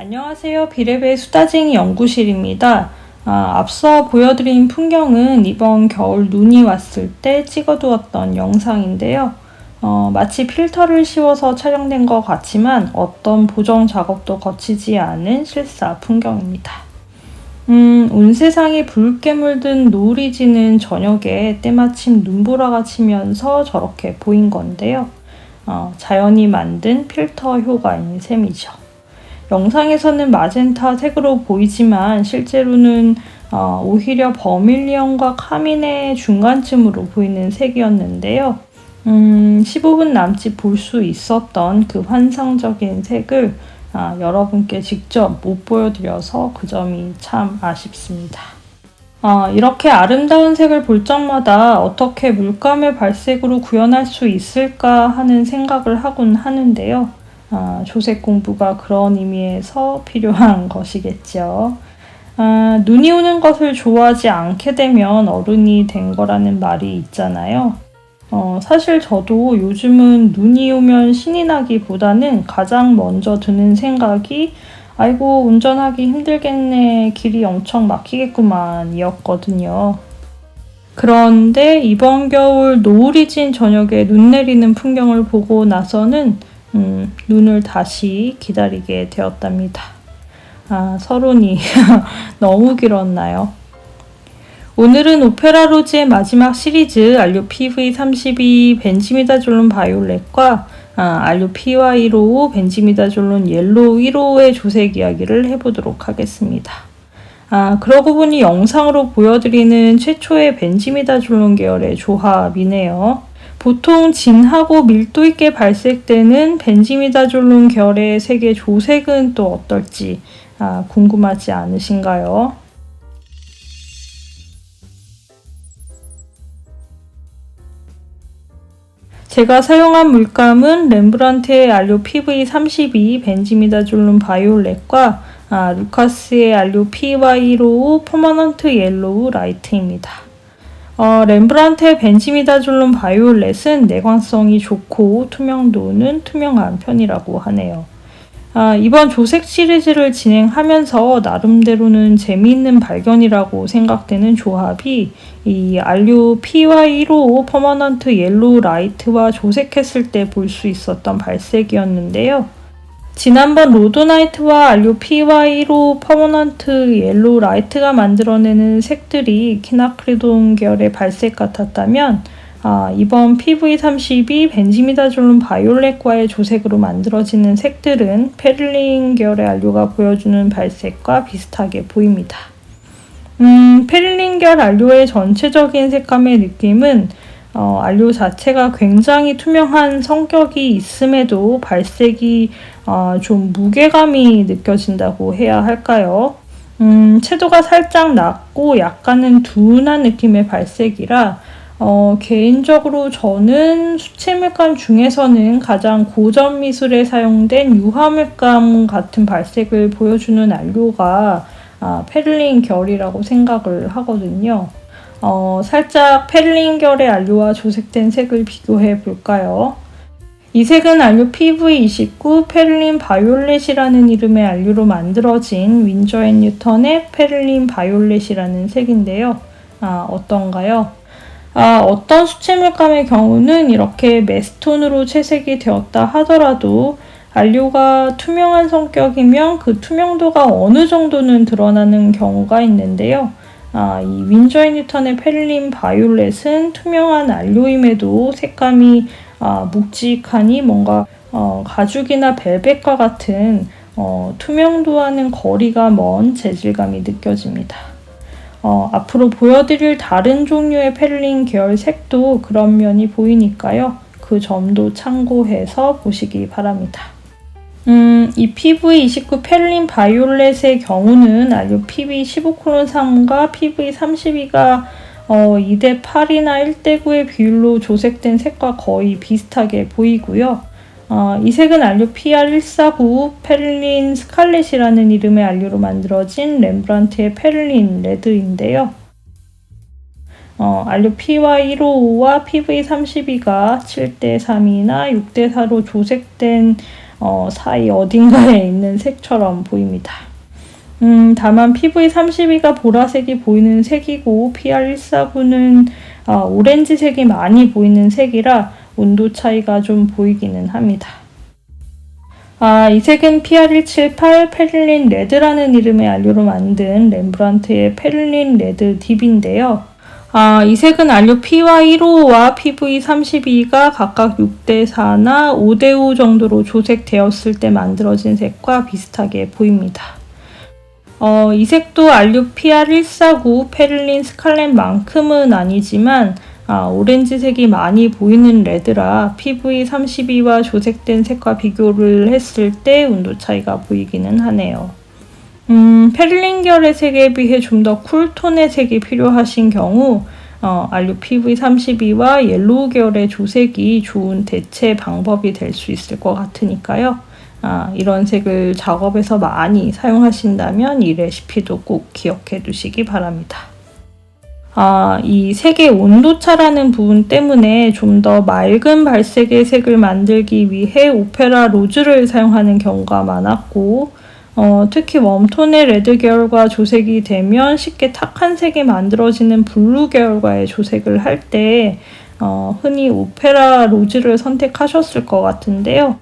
안녕하세요. 비레베 수다쟁이 연구실입니다. 앞서 보여드린 풍경은 이번 겨울 눈이 왔을 때 찍어두었던 영상인데요. 마치 필터를 씌워서 촬영된 것 같지만 어떤 보정 작업도 거치지 않은 실사 풍경입니다. 온 세상이 붉게 물든 노을이 지는 저녁에 때마침 눈보라가 치면서 저렇게 보인 건데요. 자연이 만든 필터 효과인 셈이죠. 영상에서는 마젠타 색으로 보이지만 실제로는 오히려 버밀리언과 카민의 중간쯤으로 보이는 색이었는데요. 15분 남짓 볼 수 있었던 그 환상적인 색을 여러분께 직접 못 보여드려서 그 점이 참 아쉽습니다. 이렇게 아름다운 색을 볼 적마다 어떻게 물감의 발색으로 구현할 수 있을까 하는 생각을 하곤 하는데요. 조색 공부가 그런 의미에서 필요한 것이겠죠. 눈이 오는 것을 좋아하지 않게 되면 어른이 된 거라는 말이 있잖아요. 사실 저도 요즘은 눈이 오면 신이 나기보다는 가장 먼저 드는 생각이 아이고 운전하기 힘들겠네, 길이 엄청 막히겠구만 이었거든요. 그런데 이번 겨울 노을이 진 저녁에 눈 내리는 풍경을 보고 나서는 눈을 다시 기다리게 되었답니다. 서론이 너무 길었나요? 오늘은 오페라 로즈의 마지막 시리즈 알료 PV32 벤지미다졸론 바이올렛과 알료 PY15 벤지미다졸론 옐로우 1호의 조색 이야기를 해보도록 하겠습니다. 그러고 보니 영상으로 보여드리는 최초의 벤지미다졸론 계열의 조합이네요. 보통 진하고 밀도 있게 발색되는 벤지미다졸론 결의 색의 조색은 또 어떨지 궁금하지 않으신가요? 제가 사용한 물감은 렘브란트의 알료 PV32 벤지미다졸론 바이올렛과 루카스의 알료 PY15 퍼머넌트 옐로우 라이트입니다. 렘브란트의 벤지미다졸론 바이올렛은 내광성이 좋고 투명도는 투명한 편이라고 하네요. 이번 조색 시리즈를 진행하면서 나름대로는 재미있는 발견이라고 생각되는 조합이 이 알료 PY15 퍼머넌트 옐로우 라이트와 조색했을 때 볼 수 있었던 발색이었는데요. 지난번 로도나이트와 알료 PY15 퍼머넌트 옐로우 라이트가 만들어내는 색들이 키나크리돈 계열의 발색 같았다면 이번 PV32 벤지미다졸론 바이올렛과의 조색으로 만들어지는 색들은 페릴린 계열의 알료가 보여주는 발색과 비슷하게 보입니다. 페릴린 계열 알료의 전체적인 색감의 느낌은 알료 자체가 굉장히 투명한 성격이 있음에도 발색이 좀 무게감이 느껴진다고 해야 할까요? 채도가 살짝 낮고 약간은 둔한 느낌의 발색이라 개인적으로 저는 수채물감 중에서는 가장 고전 미술에 사용된 유화물감 같은 발색을 보여주는 알료가 페릴린 결이라고 생각을 하거든요. 살짝 페릴린 결의 알료와 조색된 색을 비교해 볼까요? 이 색은 알료 PV29 페릴린 바이올렛이라는 이름의 알료로 만들어진 윈저 앤 뉴턴의 페릴린 바이올렛이라는 색인데요. 어떤가요? 어떤 수채물감의 경우는 이렇게 메스톤으로 채색이 되었다 하더라도 알료가 투명한 성격이면 그 투명도가 어느 정도는 드러나는 경우가 있는데요. 이 윈저 앤 뉴턴의 페릴린 바이올렛은 투명한 알료임에도 색감이 묵직하니 뭔가 가죽이나 벨벳과 같은 투명도와는 거리가 먼 재질감이 느껴집니다. 앞으로 보여드릴 다른 종류의 페릴린 계열 색도 그런 면이 보이니까요. 그 점도 참고해서 보시기 바랍니다. 이 PV29 페릴린 바이올렛의 경우는 알료 PV15:3과 PV32가 2:8이나 1:9의 비율로 조색된 색과 거의 비슷하게 보이고요. 이 색은 알료 PR149 페릴린 스칼렛이라는 이름의 알료로 만들어진 렘브란트의 페릴린 레드인데요. 알료 PY155와 PV32가 7:3이나 6:4로 조색된 사이 어딘가에 있는 색처럼 보입니다. 다만 PV32가 보라색이 보이는 색이고 PR149는 오렌지색이 많이 보이는 색이라 온도 차이가 좀 보이기는 합니다. 이 색은 PR178 페릴린 레드라는 이름의 안료로 만든 렘브란트의 페릴린 레드 딥인데요. 이 색은 안료 PY15와 PV32가 각각 6대4나 5대5 정도로 조색되었을 때 만들어진 색과 비슷하게 보입니다. 이 색도 안료 PR149 페릴린 스칼렛만큼은 아니지만 오렌지색이 많이 보이는 레드라 PV32와 조색된 색과 비교를 했을 때 온도 차이가 보이기는 하네요. 페릴린 결의 색에 비해 좀 더 쿨톤의 색이 필요하신 경우 안료 PV32와 옐로우 계열의 조색이 좋은 대체 방법이 될 수 있을 것 같으니까요. 이런 색을 작업에서 많이 사용하신다면 이 레시피도 꼭 기억해 두시기 바랍니다. 이 색의 온도차라는 부분 때문에 좀 더 맑은 발색의 색을 만들기 위해 오페라 로즈를 사용하는 경우가 많았고 특히 웜톤의 레드 계열과 조색이 되면 쉽게 탁한 색이 만들어지는 블루 계열과의 조색을 할 때 흔히 오페라 로즈를 선택하셨을 것 같은데요.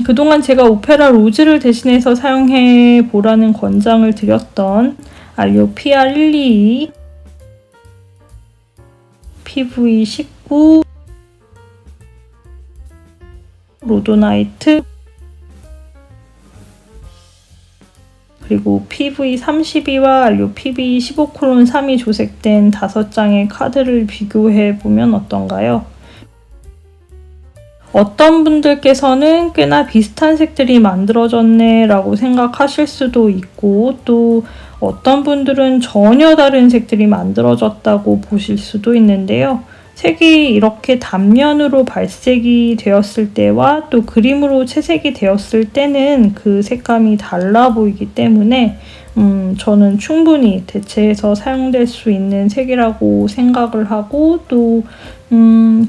그동안 제가 오페라 로즈를 대신해서 사용해 보라는 권장을 드렸던 안료 PR122, PV19, 로도나이트, 그리고 PV32와 안료 PV15:3이 조색된 5장의 카드를 비교해보면 어떤가요? 어떤 분들께서는 꽤나 비슷한 색들이 만들어졌네 라고 생각하실 수도 있고 또 어떤 분들은 전혀 다른 색들이 만들어졌다고 보실 수도 있는데요. 색이 이렇게 단면으로 발색이 되었을 때와 또 그림으로 채색이 되었을 때는 그 색감이 달라 보이기 때문에 저는 충분히 대체해서 사용될 수 있는 색이라고 생각을 하고 또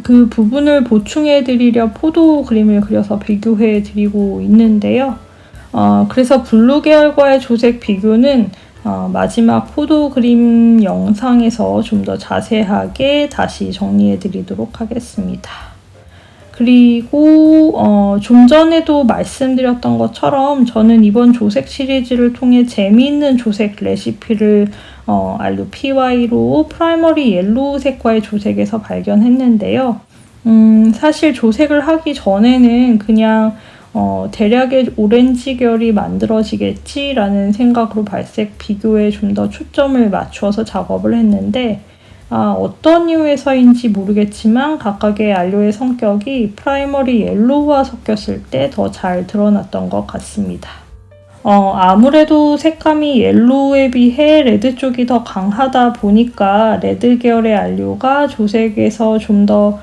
그 부분을 보충해 드리려 포도 그림을 그려서 비교해 드리고 있는데요. 그래서 블루 계열과의 조색 비교는 마지막 포도 그림 영상에서 좀 더 자세하게 다시 정리해 드리도록 하겠습니다. 그리고 좀 전에도 말씀드렸던 것처럼 저는 이번 조색 시리즈를 통해 재미있는 조색 레시피를 안료 PY로 프라이머리 옐로우 색과의 조색에서 발견했는데요. 사실 조색을 하기 전에는 그냥 대략의 오렌지 결이 만들어지겠지라는 생각으로 발색 비교에 좀 더 초점을 맞추어서 작업을 했는데 어떤 이유에서인지 모르겠지만 각각의 안료의 성격이 프라이머리 옐로우와 섞였을 때 더 잘 드러났던 것 같습니다. 아무래도 색감이 옐로우에 비해 레드 쪽이 더 강하다 보니까 레드 계열의 안료가 조색에서 좀 더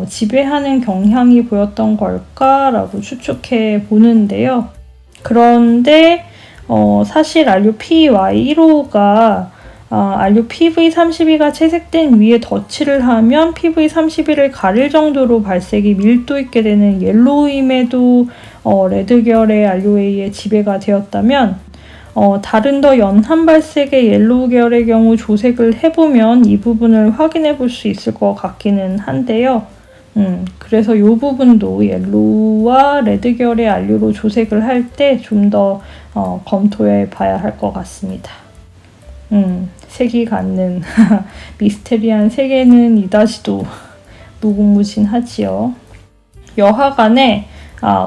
지배하는 경향이 보였던 걸까라고 추측해 보는데요. 그런데 사실 안료 PY15가 안료 PV32가 채색된 위에 덧칠을 하면 PV32를 가릴 정도로 발색이 밀도 있게 되는 옐로우임에도 레드 계열의 안료에 의해 지배가 되었다면 다른 더 연한 발색의 옐로우 계열의 경우 조색을 해보면 이 부분을 확인해 볼 수 있을 것 같기는 한데요. 그래서 이 부분도 옐로우와 레드 계열의 안료로 조색을 할 때 좀 더 검토해 봐야 할 것 같습니다. 색이 갖는 미스테리한 세계는 이다시도 무궁무진하지요. 여하간에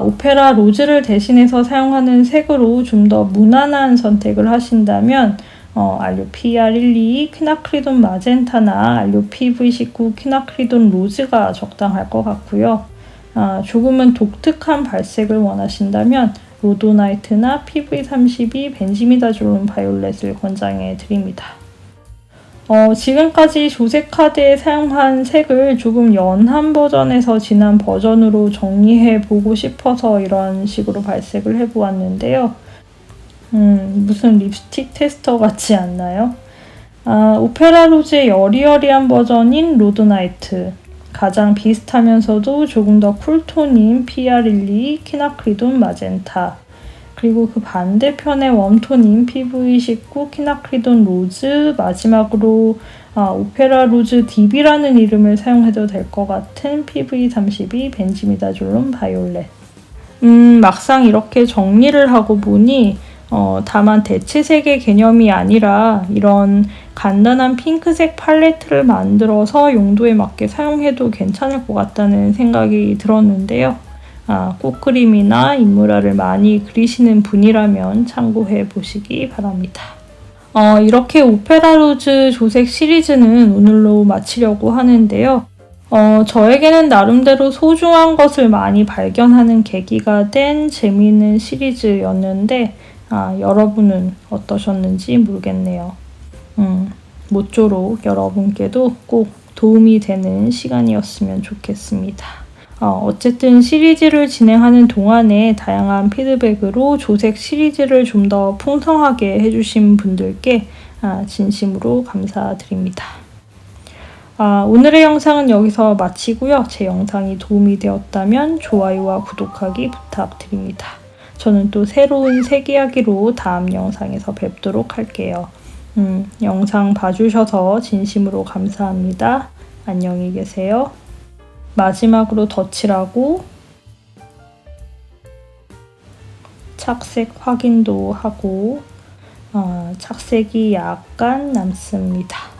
오페라 로즈를 대신해서 사용하는 색으로 좀 더 무난한 선택을 하신다면 안료 PR122 퀴나크리돈 마젠타나 안료 PV19 퀴나크리돈 로즈가 적당할 것 같고요. 조금은 독특한 발색을 원하신다면 로도나이트나 PV32 벤지미다졸론 바이올렛을 권장해 드립니다. 지금까지 조색 카드에 사용한 색을 조금 연한 버전에서 진한 버전으로 정리해 보고 싶어서 이런 식으로 발색을 해 보았는데요. 무슨 립스틱 테스터 같지 않나요? 오페라 로즈의 여리여리한 버전인 로드나이트, 가장 비슷하면서도 조금 더 쿨톤인 PR12 키나크리돈 마젠타, 그리고 그 반대편의 웜톤인 PV19 키나크리돈 로즈, 마지막으로 오페라 로즈 DB라는 이름을 사용해도 될 것 같은 PV32 벤지미다졸론 바이올렛. 막상 이렇게 정리를 하고 보니 다만 대체색의 개념이 아니라 이런 간단한 핑크색 팔레트를 만들어서 용도에 맞게 사용해도 괜찮을 것 같다는 생각이 들었는데요. 꽃그림이나 인물화를 많이 그리시는 분이라면 참고해 보시기 바랍니다. 이렇게 오페라 로즈 조색 시리즈는 오늘로 마치려고 하는데요. 저에게는 나름대로 소중한 것을 많이 발견하는 계기가 된 재미있는 시리즈였는데 여러분은 어떠셨는지 모르겠네요. 모쪼록 여러분께도 꼭 도움이 되는 시간이었으면 좋겠습니다. 어쨌든 시리즈를 진행하는 동안에 다양한 피드백으로 조색 시리즈를 좀 더 풍성하게 해주신 분들께 진심으로 감사드립니다. 오늘의 영상은 여기서 마치고요. 제 영상이 도움이 되었다면 좋아요와 구독하기 부탁드립니다. 저는 또 새로운 색 이야기로 다음 영상에서 뵙도록 할게요. 영상 봐주셔서 진심으로 감사합니다. 안녕히 계세요. 마지막으로 덧칠하고 착색 확인도 하고 착색이 약간 남습니다.